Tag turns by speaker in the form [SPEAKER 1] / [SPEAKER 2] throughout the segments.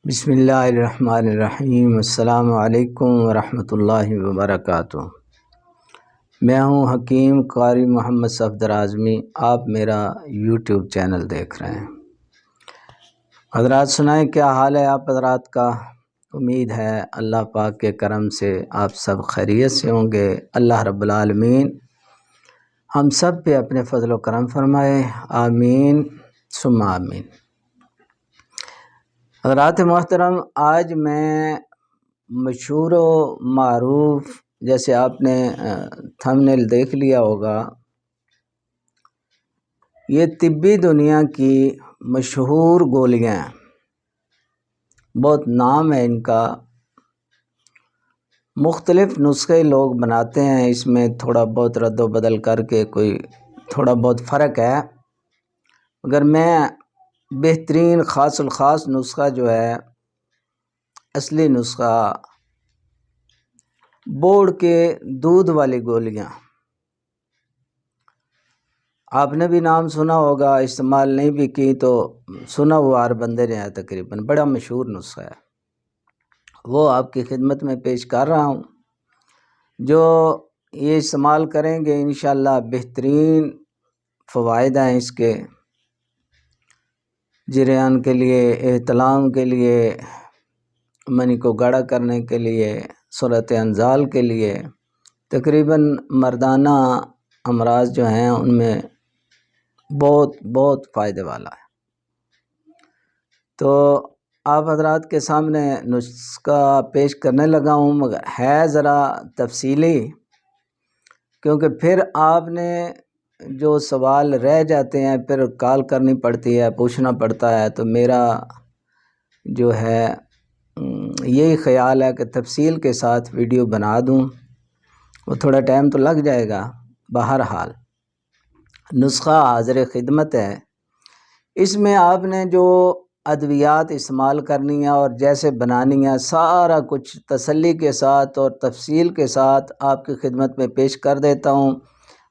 [SPEAKER 1] بسم اللہ الرحمن الرحیم۔ السلام علیکم ورحمۃ اللہ وبرکاتہ۔ میں ہوں حکیم قاری محمد صفدر اعظمی۔ آپ میرا یوٹیوب چینل دیکھ رہے ہیں۔ حضرات سنائیں کیا حال ہے آپ حضرات کا؟ امید ہے اللہ پاک کے کرم سے آپ سب خیریت سے ہوں گے۔ اللہ رب العالمین ہم سب پہ اپنے فضل و کرم فرمائے، آمین ثم آمین۔ حضرات محترم، آج میں مشہور و معروف، جیسے آپ نے تھمبنیل دیکھ لیا ہوگا، یہ طبی دنیا کی مشہور گولیاں ہیں، بہت نام ہے ان کا، مختلف نسخے لوگ بناتے ہیں، اس میں تھوڑا بہت رد و بدل کر کے کوئی تھوڑا بہت فرق ہے، مگر میں بہترین خاص الخاص نسخہ جو ہے، اصلی نسخہ بوڑ کے دودھ والی گولیاں، آپ نے بھی نام سنا ہوگا، استعمال نہیں بھی کی تو سنا ہوا ہر بندے نے ہے تقریباً، بڑا مشہور نسخہ ہے، وہ آپ کی خدمت میں پیش کر رہا ہوں۔ جو یہ استعمال کریں گے انشاءاللہ بہترین فوائد ہیں اس کے، جریان کے لیے، احتلام کے لیے، منی کو گاڑھا کرنے کے لیے، صورت انزال کے لیے، تقریباً مردانہ امراض جو ہیں ان میں بہت بہت فائدے والا ہے۔ تو آپ حضرات کے سامنے نسخہ پیش کرنے لگا ہوں، مگر ہے ذرا تفصیلی، کیونکہ پھر آپ نے جو سوال رہ جاتے ہیں پھر کال کرنی پڑتی ہے، پوچھنا پڑتا ہے، تو میرا جو ہے یہی خیال ہے کہ تفصیل کے ساتھ ویڈیو بنا دوں، وہ تھوڑا ٹائم تو لگ جائے گا۔ بہرحال نسخہ حاضر خدمت ہے، اس میں آپ نے جو ادویات استعمال کرنی ہے اور جیسے بنانی ہے، سارا کچھ تسلی کے ساتھ اور تفصیل کے ساتھ آپ کی خدمت میں پیش کر دیتا ہوں۔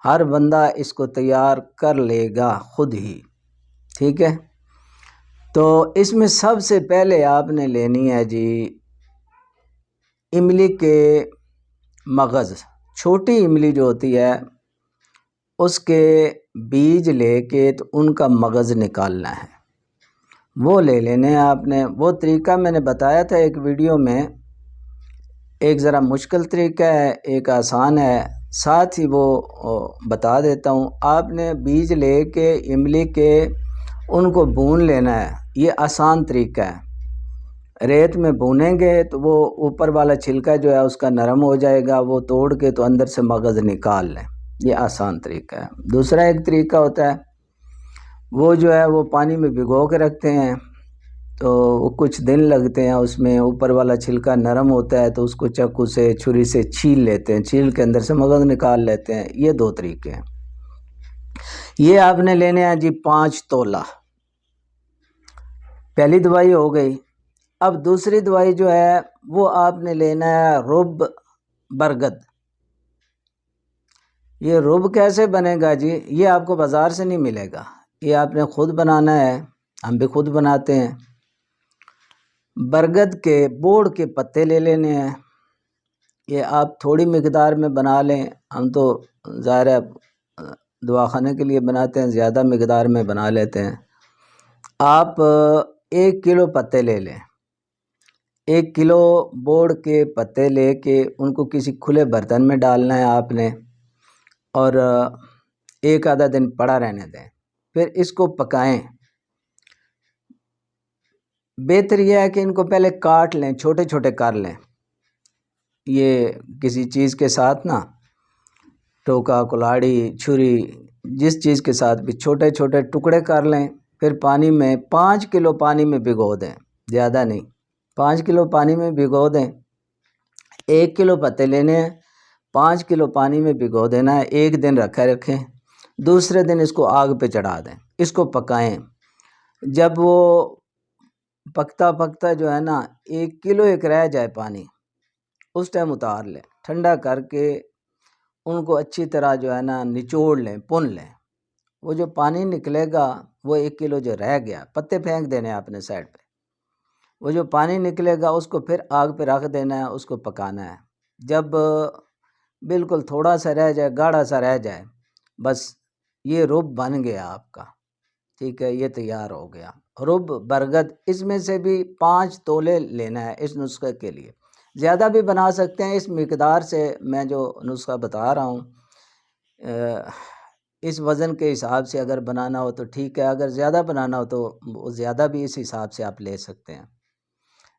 [SPEAKER 1] ہر بندہ اس کو تیار کر لے گا خود ہی، ٹھیک ہے؟ تو اس میں سب سے پہلے آپ نے لینی ہے جی املی کے مغز، چھوٹی املی جو ہوتی ہے اس کے بیج لے کے تو ان کا مغز نکالنا ہے، وہ لے لینے ہیں آپ نے۔ وہ طریقہ میں نے بتایا تھا ایک ویڈیو میں، ایک ذرا مشکل طریقہ ہے، ایک آسان ہے، ساتھ ہی وہ بتا دیتا ہوں۔ آپ نے بیج لے کے املی کے ان کو بھون لینا ہے، یہ آسان طریقہ ہے۔ ریت میں بھونیں گے تو وہ اوپر والا چھلکا جو ہے اس کا نرم ہو جائے گا، وہ توڑ کے تو اندر سے مغز نکال لیں، یہ آسان طریقہ ہے۔ دوسرا ایک طریقہ ہوتا ہے، وہ جو ہے وہ پانی میں بھگو کے رکھتے ہیں تو وہ کچھ دن لگتے ہیں، اس میں اوپر والا چھلکا نرم ہوتا ہے تو اس کو چاقو سے چھری سے چھیل لیتے ہیں، چھیل کے اندر سے مغز نکال لیتے ہیں، یہ دو طریقے ہیں۔ یہ آپ نے لینے ہیں جی 5 تولہ، پہلی دوائی ہو گئی۔ اب دوسری دوائی جو ہے وہ آپ نے لینا ہے رب برگد۔ یہ رب کیسے بنے گا جی؟ یہ آپ کو بازار سے نہیں ملے گا، یہ آپ نے خود بنانا ہے، ہم بھی خود بناتے ہیں۔ برگد کے بوڑ کے پتے لے لینے ہیں، یہ آپ تھوڑی مقدار میں بنا لیں، ہم تو ظاہر ہے دواخانے کے لیے بناتے ہیں، زیادہ مقدار میں بنا لیتے ہیں۔ آپ 1 کلو پتے لے لیں، 1 کلو بوڑ کے پتے لے کے ان کو کسی کھلے برتن میں ڈالنا ہے آپ نے، اور 1 آدھا دن پڑا رہنے دیں، پھر اس کو پکائیں۔ بہتر یہ ہے کہ ان کو پہلے کاٹ لیں، چھوٹے چھوٹے کر لیں، یہ کسی چیز کے ساتھ نا، ٹوکا، کلاڑی، چھری، جس چیز کے ساتھ بھی چھوٹے چھوٹے ٹکڑے کر لیں، پھر پانی میں 5 کلو پانی میں بھگو دیں، زیادہ نہیں، 5 کلو پانی میں بھگو دیں۔ 1 کلو پتے لینے ہیں، 5 کلو پانی میں بھگو دینا ہے، 1 دن رکھیں، دوسرے دن اس کو آگ پہ چڑھا دیں، اس کو پکائیں۔ جب وہ پکتا پکتا جو ہے نا 1 کلو ایک رہ جائے پانی، اس ٹائم اتار لیں، ٹھنڈا کر کے ان کو اچھی طرح جو ہے نا نچوڑ لیں، پن لیں۔ وہ جو پانی نکلے گا وہ 1 کلو جو رہ گیا، پتے پھینک دینے اپنے سائڈ پہ، وہ جو پانی نکلے گا اس کو پھر آگ پہ رکھ دینا ہے، اس کو پکانا ہے۔ جب بالکل تھوڑا سا رہ جائے، گاڑھا سا رہ جائے، بس یہ رب بن گیا آپ کا، ٹھیک ہے، یہ تیار ہو گیا رب برگد۔ اس میں سے بھی 5 تولے لینا ہے اس نسخے کے لیے، زیادہ بھی بنا سکتے ہیں۔ اس مقدار سے میں جو نسخہ بتا رہا ہوں اس وزن کے حساب سے اگر بنانا ہو تو ٹھیک ہے، اگر زیادہ بنانا ہو تو زیادہ بھی اس حساب سے آپ لے سکتے ہیں۔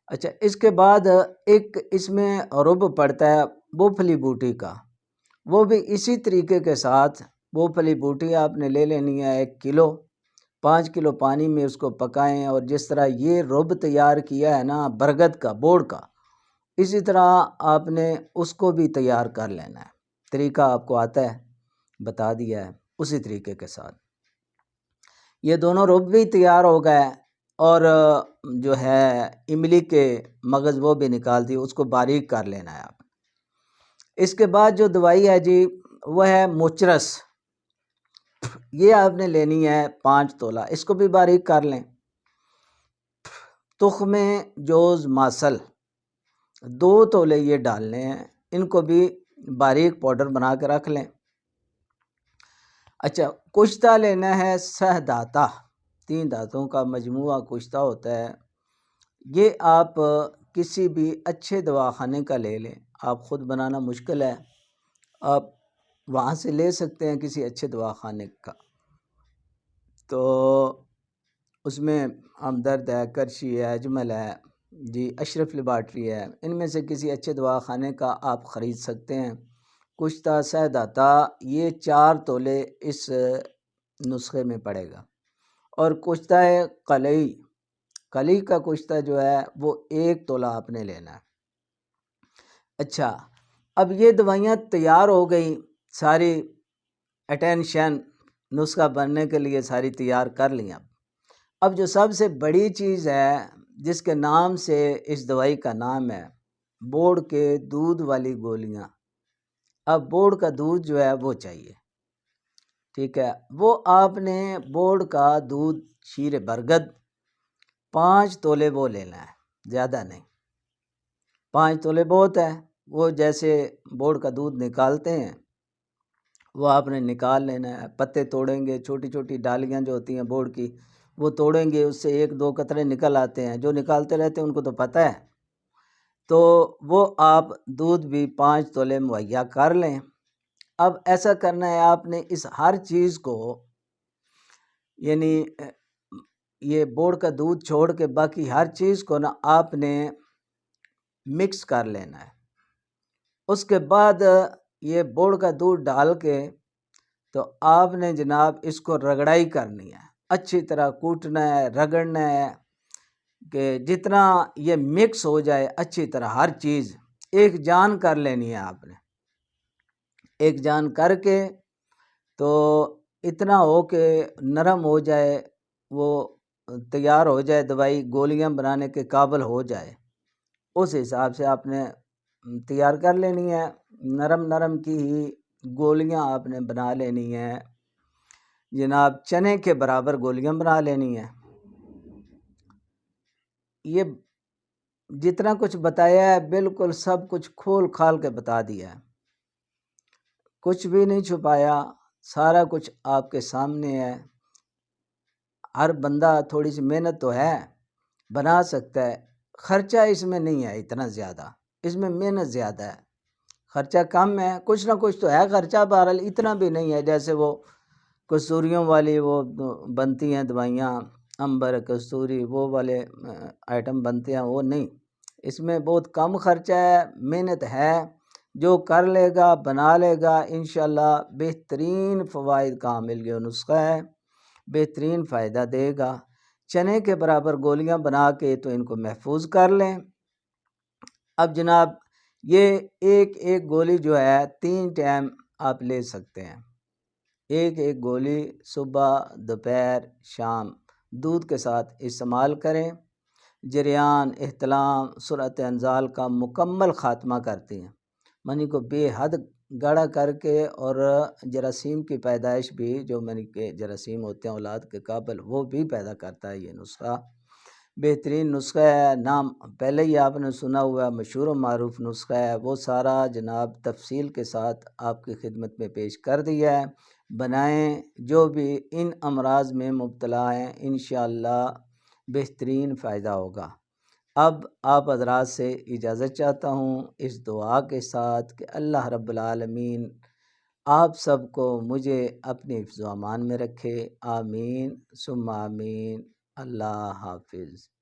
[SPEAKER 1] اچھا، اس کے بعد ایک اس میں رب پڑتا ہے مونگ پھلی بوٹی کا، وہ بھی اسی طریقے کے ساتھ مونگ پھلی بوٹی آپ نے لے لینی ہے 1 کلو، 5 کلو پانی میں اس کو پکائیں، اور جس طرح یہ رب تیار کیا ہے نا برگد کا، بوڑ کا، اسی طرح آپ نے اس کو بھی تیار کر لینا ہے۔ طریقہ آپ کو آتا ہے، بتا دیا ہے، اسی طریقے کے ساتھ یہ دونوں رب بھی تیار ہو گئے، اور جو ہے املی کے مغز وہ بھی نکال دی، اس کو باریک کر لینا ہے آپ۔ اس کے بعد جو دوائی ہے جی وہ ہے موچرس، یہ آپ نے لینی ہے 5 تولہ، اس کو بھی باریک کر لیں۔ تخم جوز ماسل 2 تولے یہ ڈالنے ہیں، ان کو بھی باریک پاؤڈر بنا کے رکھ لیں۔ اچھا، کشتہ لینا ہے 6 داتا، 3 دانتوں کا مجموعہ کشتہ ہوتا ہے، یہ آپ کسی بھی اچھے دواخانے کا لے لیں، آپ خود بنانا مشکل ہے، آپ وہاں سے لے سکتے ہیں کسی اچھے دواخانے کا۔ تو اس میں ہمدرد ہے، کرشی ہے، اجمل ہے جی، اشرف لیبارٹری ہے، ان میں سے کسی اچھے دواخانے کا آپ خرید سکتے ہیں۔ کشتہ 6 داتا یہ 4 تولے اس نسخے میں پڑے گا، اور کشتہ ہے قلعی، کلی کا کشتہ جو ہے وہ 1 تولہ آپ نے لینا ہے۔ اچھا، اب یہ دوائیاں تیار ہو گئی ساری، اٹینشن نسخہ بننے کے لیے ساری تیار کر لیں۔ اب جو سب سے بڑی چیز ہے جس کے نام سے اس دوائی کا نام ہے، بوڑ کے دودھ والی گولیاں۔ اب بوڑ کا دودھ جو ہے وہ چاہیے، ٹھیک ہے، وہ آپ نے بوڑ کا دودھ شیر برگد 5 تولے وہ لینا ہے، زیادہ نہیں، 5 تولے بہت ہے۔ وہ جیسے بوڑ کا دودھ نکالتے ہیں وہ آپ نے نکال لینا ہے، پتے توڑیں گے، چھوٹی چھوٹی ڈالیاں جو ہوتی ہیں بوڑ کی وہ توڑیں گے، اس سے 1-2 قطرے نکل آتے ہیں، جو نکالتے رہتے ہیں ان کو تو پتہ ہے، تو وہ آپ دودھ بھی 5 تولے مہیا کر لیں۔ اب ایسا کرنا ہے آپ نے، اس ہر چیز کو یعنی یہ بوڑ کا دودھ چھوڑ کے باقی ہر چیز کو نا آپ نے مکس کر لینا ہے۔ اس کے بعد یہ بوڑ کا دودھ ڈال کے تو آپ نے جناب اس کو رگڑائی کرنی ہے، اچھی طرح کوٹنا ہے، رگڑنا ہے کہ جتنا یہ مکس ہو جائے اچھی طرح، ہر چیز ایک جان کر لینی ہے آپ نے۔ ایک جان کر کے تو اتنا ہو کہ نرم ہو جائے، وہ تیار ہو جائے، دوائی گولیاں بنانے کے قابل ہو جائے، اس حساب سے آپ نے تیار کر لینی ہے۔ نرم نرم کی ہی گولیاں آپ نے بنا لینی ہیں جناب، چنے کے برابر گولیاں بنا لینی ہیں۔ یہ جتنا کچھ بتایا ہے بالکل سب کچھ کھول کھال کے بتا دیا ہے، کچھ بھی نہیں چھپایا، سارا کچھ آپ کے سامنے ہے۔ ہر بندہ تھوڑی سی محنت تو ہے، بنا سکتا ہے، خرچہ اس میں نہیں ہے اتنا زیادہ، اس میں محنت زیادہ ہے، خرچہ کم ہے، کچھ نہ کچھ تو ہے خرچہ، بہرحال اتنا بھی نہیں ہے جیسے وہ کستوریوں والی وہ بنتی ہیں دوائیاں، امبر کستوری وہ والے آئٹم بنتے ہیں، وہ نہیں، اس میں بہت کم خرچہ ہے، محنت ہے، جو کر لے گا بنا لے گا انشاءاللہ بہترین فوائد کا حامل یہ نسخہ ہے، بہترین فائدہ دے گا۔ چنے کے برابر گولیاں بنا کے تو ان کو محفوظ کر لیں۔ اب جناب یہ ایک ایک گولی جو ہے 3 ٹائم آپ لے سکتے ہیں، ایک ایک گولی صبح، دوپہر، شام دودھ کے ساتھ استعمال کریں، جریان، احتلام، سرعت انزال کا مکمل خاتمہ کرتی ہیں، منی کو بے حد گاڑھا کر کے، اور جراثیم کی پیدائش بھی، جو منی کے جراثیم ہوتے ہیں اولاد کے قابل، وہ بھی پیدا کرتا ہے یہ نسخہ۔ بہترین نسخہ ہے، نام پہلے ہی آپ نے سنا ہوا مشہور و معروف نسخہ ہے، وہ سارا جناب تفصیل کے ساتھ آپ کی خدمت میں پیش کر دیا ہے۔ بنائیں، جو بھی ان امراض میں مبتلا ہیں انشاءاللہ بہترین فائدہ ہوگا۔ اب آپ حضرات سے اجازت چاہتا ہوں اس دعا کے ساتھ کہ اللہ رب العالمین آپ سب کو مجھے اپنے حفظ و امان میں رکھے، آمین ثم آمین۔ اللہ حافظ۔